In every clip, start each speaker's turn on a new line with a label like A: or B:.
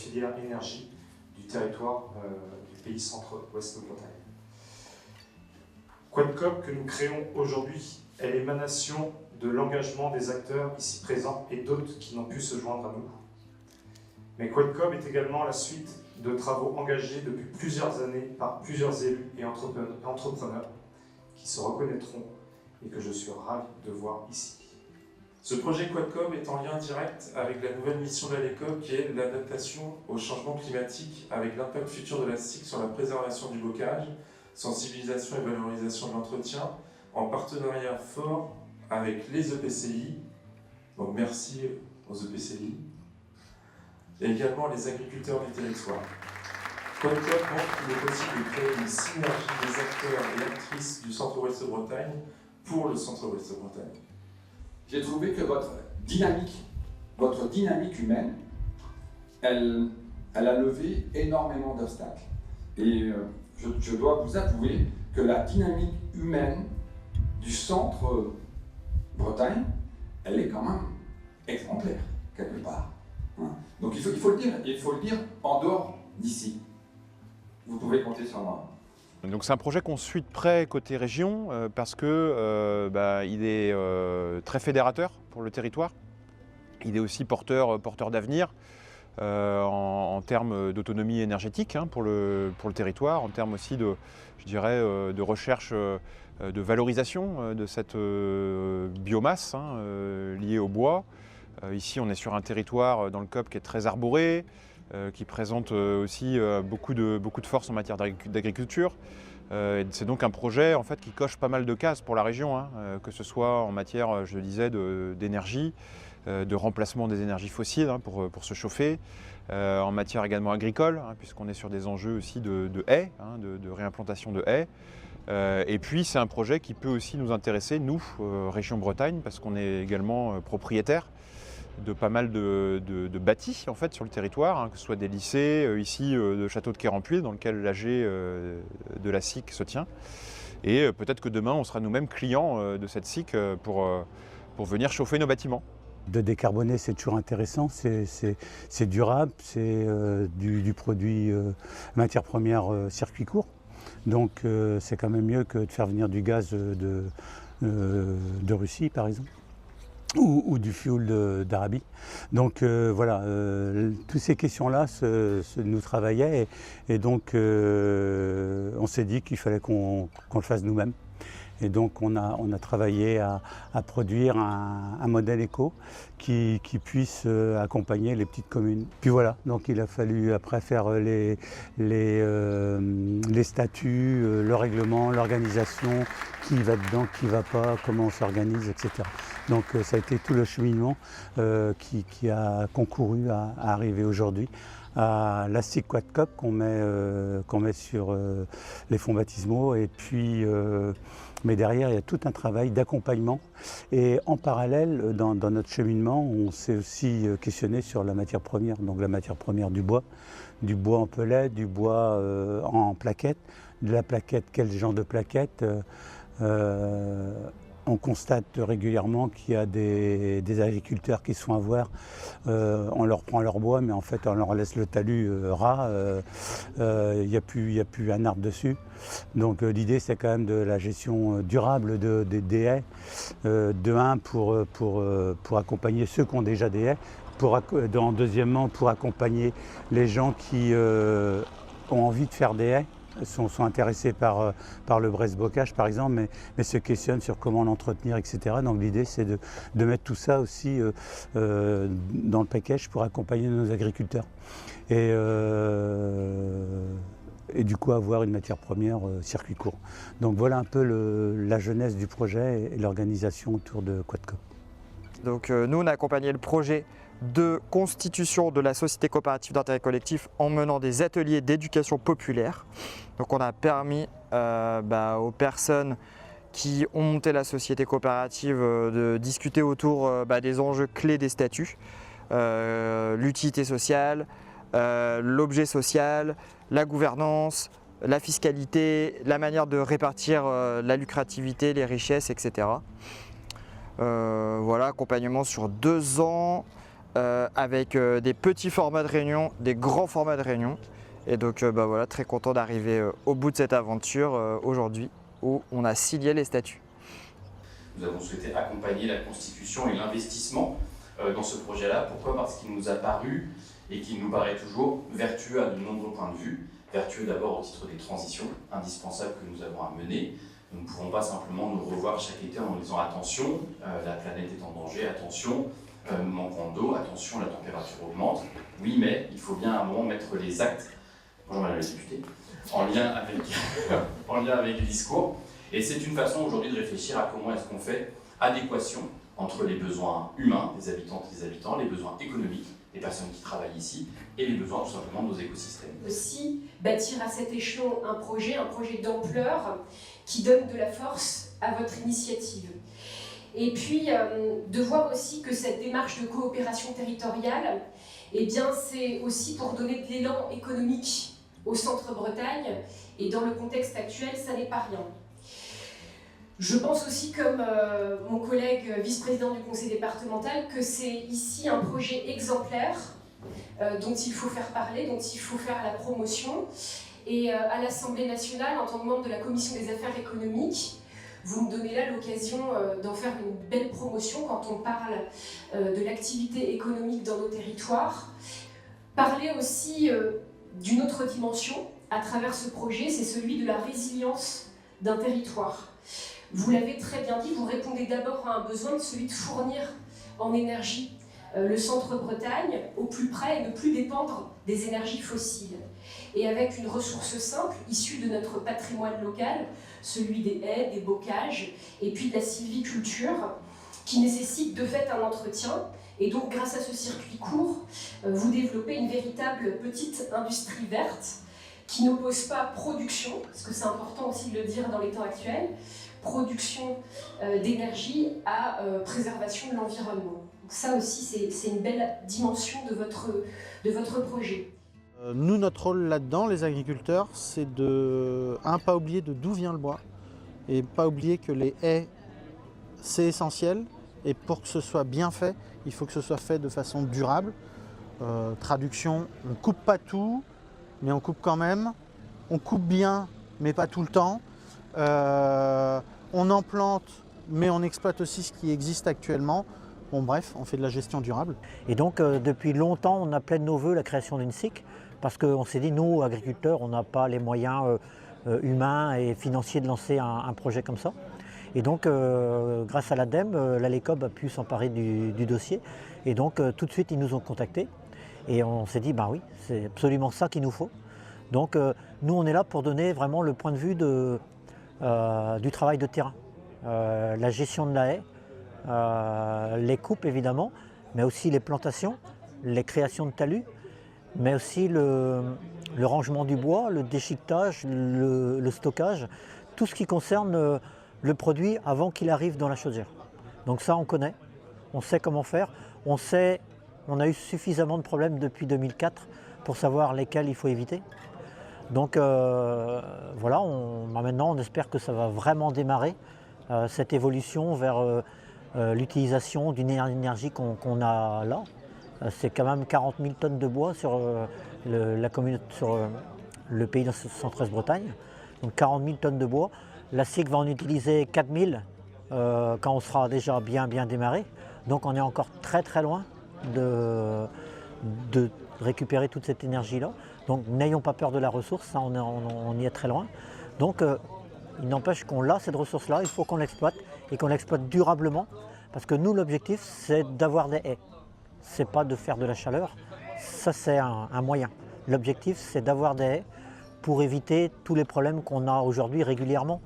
A: filière énergie du territoire du pays centre-ouest de Bretagne. Quadcoop que nous créons aujourd'hui est l'émanation de l'engagement des acteurs ici présents et d'autres qui n'ont pu se joindre à nous. Mais Quadcoop est également la suite de travaux engagés depuis plusieurs années par plusieurs élus et entrepreneurs qui se reconnaîtront et que je suis ravi de voir ici.
B: Ce projet Quadcoop est en lien direct avec la nouvelle mission de l'ADECOM qui est l'adaptation au changement climatique avec l'impact futur de la SIC sur la préservation du bocage, sensibilisation et valorisation de l'entretien, en partenariat fort avec les EPCI, donc merci aux EPCI, et également les agriculteurs du territoire. Quadcoop montre qu'il est possible de créer une synergie des acteurs et actrices du centre-ouest de Bretagne pour le centre-ouest de Bretagne.
C: J'ai trouvé que votre dynamique humaine, elle a levé énormément d'obstacles. Et je dois vous avouer que la dynamique humaine du centre Bretagne, elle est quand même exemplaire, quelque part. Donc il faut le dire en dehors d'ici. Vous pouvez compter sur moi.
D: Donc c'est un projet qu'on suit de près côté région parce que il est très fédérateur pour le territoire. Il est aussi porteur d'avenir en termes d'autonomie énergétique pour le territoire, en termes aussi de recherche, de valorisation de cette biomasse liée au bois. Ici on est sur un territoire dans le COP qui est très arboré, qui présente aussi beaucoup de force en matière d'agriculture. C'est donc un projet en fait, qui coche pas mal de cases pour la région, que ce soit en matière, je le disais, d'énergie, de remplacement des énergies fossiles pour se chauffer, en matière également agricole, puisqu'on est sur des enjeux aussi de haies, de réimplantation de haies. Et puis c'est un projet qui peut aussi nous intéresser, nous, région Bretagne, parce qu'on est également propriétaire de pas mal de bâtis en fait, sur le territoire, que ce soit des lycées, ici de Château de Quérampuis, dans lequel l'AG de la SIC se tient. Et peut-être que demain, on sera nous-mêmes clients de cette SIC pour venir chauffer nos bâtiments.
E: De décarboner, c'est toujours intéressant, c'est durable, c'est du produit matière première circuit court. Donc c'est quand même mieux que de faire venir du gaz de Russie, par exemple. Ou du fioul d'Arabie. Donc voilà, toutes ces questions-là nous travaillaient et donc on s'est dit qu'il fallait qu'on le fasse nous-mêmes. Et donc on a travaillé à produire un modèle éco qui puisse accompagner les petites communes. Puis voilà, donc il a fallu après faire les statuts, le règlement, l'organisation, qui va dedans, qui ne va pas, comment on s'organise, etc. Donc ça a été tout le cheminement qui a concouru à arriver aujourd'hui à la SIC Quadcoop qu'on met sur les fonds baptismaux. Et puis, mais derrière, il y a tout un travail d'accompagnement. Et en parallèle, dans notre cheminement, on s'est aussi questionné sur la matière première. Donc la matière première du bois en pellet, du bois en plaquettes. De la plaquette, quel genre de plaquettes on constate régulièrement qu'il y a des agriculteurs qui se font avoir, on leur prend leur bois, mais en fait on leur laisse le talus ras, il n'y a plus un arbre dessus. Donc l'idée c'est quand même de la gestion durable des haies, pour accompagner ceux qui ont déjà des haies, deuxièmement pour accompagner les gens qui ont envie de faire des haies. Sont intéressés par le Bresse-Bocage par exemple, mais se questionnent sur comment l'entretenir, etc. Donc l'idée c'est de mettre tout ça aussi dans le package pour accompagner nos agriculteurs. Et du coup avoir une matière première circuit court. Donc voilà un peu la jeunesse du projet et l'organisation autour de Quadcoop.
F: Donc nous on a accompagné le projet de constitution de la société coopérative d'intérêt collectif en menant des ateliers d'éducation populaire. Donc on a permis aux personnes qui ont monté la société coopérative de discuter autour des enjeux clés des statuts, l'utilité sociale, l'objet social, la gouvernance, la fiscalité, la manière de répartir la lucrativité, les richesses, etc. Voilà, accompagnement sur 2 ans. avec des petits formats de réunion, des grands formats de réunion. Et donc voilà, très content d'arriver au bout de cette aventure aujourd'hui où on a signé les statuts.
G: Nous avons souhaité accompagner la constitution et l'investissement dans ce projet-là. Pourquoi? Parce qu'il nous a paru et qu'il nous paraît toujours vertueux à de nombreux points de vue. Vertueux d'abord au titre des transitions indispensables que nous avons à mener. Nous ne pouvons pas simplement nous revoir chaque été en nous disant attention, la planète est en danger, attention, nous manquons d'eau, attention, la température augmente. Oui, mais il faut bien à un moment mettre les actes, bonjour madame la députée, en lien avec les discours. Et c'est une façon aujourd'hui de réfléchir à comment est-ce qu'on fait adéquation entre les besoins humains des habitantes et des habitants, les besoins économiques des personnes qui travaillent ici et les besoins tout simplement de nos écosystèmes.
H: Aussi bâtir à cet échelon un projet d'ampleur qui donne de la force à votre initiative. Et puis de voir aussi que cette démarche de coopération territoriale, eh bien, c'est aussi pour donner de l'élan économique au Centre-Bretagne, et dans le contexte actuel, ça n'est pas rien. Je pense aussi, comme mon collègue vice-président du conseil départemental, que c'est ici un projet exemplaire dont il faut faire parler, dont il faut faire la promotion. Et à l'Assemblée nationale, en tant que membre de la Commission des affaires économiques, vous me donnez là l'occasion d'en faire une belle promotion quand on parle de l'activité économique dans nos territoires. Parler aussi d'une autre dimension à travers ce projet, c'est celui de la résilience d'un territoire. Vous l'avez très bien dit, vous répondez d'abord à un besoin, celui de fournir en énergie le Centre-Bretagne au plus près et ne plus dépendre des énergies fossiles. Et avec une ressource simple, issue de notre patrimoine local, celui des haies, des bocages, et puis de la sylviculture, qui nécessite de fait un entretien. Et donc, grâce à ce circuit court, vous développez une véritable petite industrie verte qui n'oppose pas production, parce que c'est important aussi de le dire dans les temps actuels, production d'énergie à préservation de l'environnement. Donc ça aussi, c'est une belle dimension de votre projet.
I: Nous, notre rôle là-dedans, les agriculteurs, c'est de, pas oublier d'où vient le bois, et pas oublier que les haies, c'est essentiel, et pour que ce soit bien fait, il faut que ce soit fait de façon durable. Traduction, on ne coupe pas tout, mais on coupe quand même. On coupe bien, mais pas tout le temps. On en plante, mais on exploite aussi ce qui existe actuellement. Bon bref, on fait de la gestion durable.
J: Et donc depuis longtemps, on appelait de nos voeux la création d'une SIC, parce qu'on s'est dit, nous, agriculteurs, on n'a pas les moyens humains et financiers de lancer un projet comme ça. Et donc, grâce à l'ADEME, l'ALECOB a pu s'emparer du dossier. Et donc, tout de suite, ils nous ont contactés. Et on s'est dit, bah oui, c'est absolument ça qu'il nous faut. Donc, nous, on est là pour donner vraiment le point de vue du travail de terrain. La gestion de la haie, les coupes, évidemment, mais aussi les plantations, les créations de talus, mais aussi le rangement du bois, le déchiquetage, le stockage, tout ce qui concerne le produit avant qu'il arrive dans la chaudière. Donc ça, on connaît, on sait comment faire, on a eu suffisamment de problèmes depuis 2004 pour savoir lesquels il faut éviter. Donc voilà, maintenant on espère que ça va vraiment démarrer, cette évolution vers l'utilisation d'une énergie qu'on a là. C'est quand même 40 000 tonnes de bois sur le pays de Centre-Est Bretagne, donc 40 000 tonnes de bois. La SIC va en utiliser 4 000 quand on sera déjà bien démarré. Donc on est encore très loin de récupérer toute cette énergie-là. Donc n'ayons pas peur de la ressource, ça, on y est très loin. Donc il n'empêche qu'on a cette ressource-là, il faut qu'on l'exploite et qu'on l'exploite durablement. Parce que nous, l'objectif, c'est d'avoir des haies. C'est pas de faire de la chaleur, ça c'est un moyen. L'objectif, c'est d'avoir des haies pour éviter tous les problèmes qu'on a aujourd'hui régulièrement.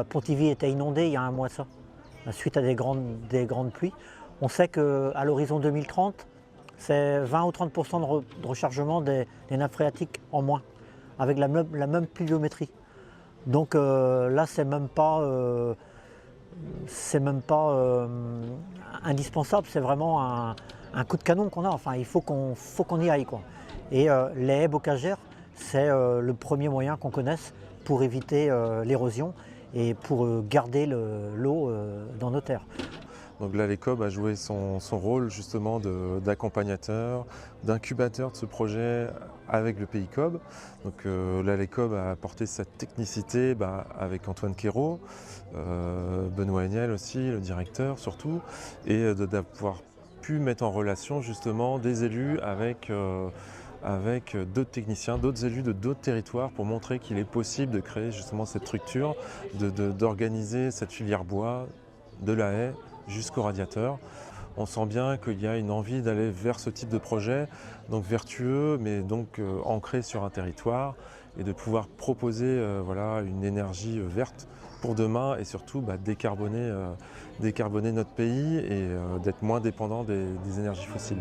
J: Pontivy était inondé il y a un mois de ça, suite à des grandes pluies. On sait qu'à l'horizon 2030, c'est 20 ou 30% de rechargement des nappes phréatiques en moins, avec la même pluviométrie. Donc là, c'est même pas indispensable, c'est vraiment un coup de canon qu'on a. Enfin, il faut qu'on y aille, quoi. Et les haies bocagères, c'est le premier moyen qu'on connaisse pour éviter l'érosion et pour garder l'eau dans nos terres.
K: Donc là, l'ECOB a joué son rôle justement d'accompagnateur, d'incubateur de ce projet avec le PICOB. Donc là, l'ECOB a apporté cette technicité avec Antoine Quérault, Benoît Heniel aussi, le directeur surtout, et d'avoir pu mettre en relation justement des élus avec d'autres techniciens, d'autres élus de d'autres territoires pour montrer qu'il est possible de créer justement cette structure, d'organiser cette filière bois, de la haie jusqu'au radiateur. On sent bien qu'il y a une envie d'aller vers ce type de projet, donc vertueux, mais donc ancré sur un territoire, et de pouvoir proposer voilà, une énergie verte pour demain, et surtout décarboner notre pays et d'être moins dépendant des énergies fossiles.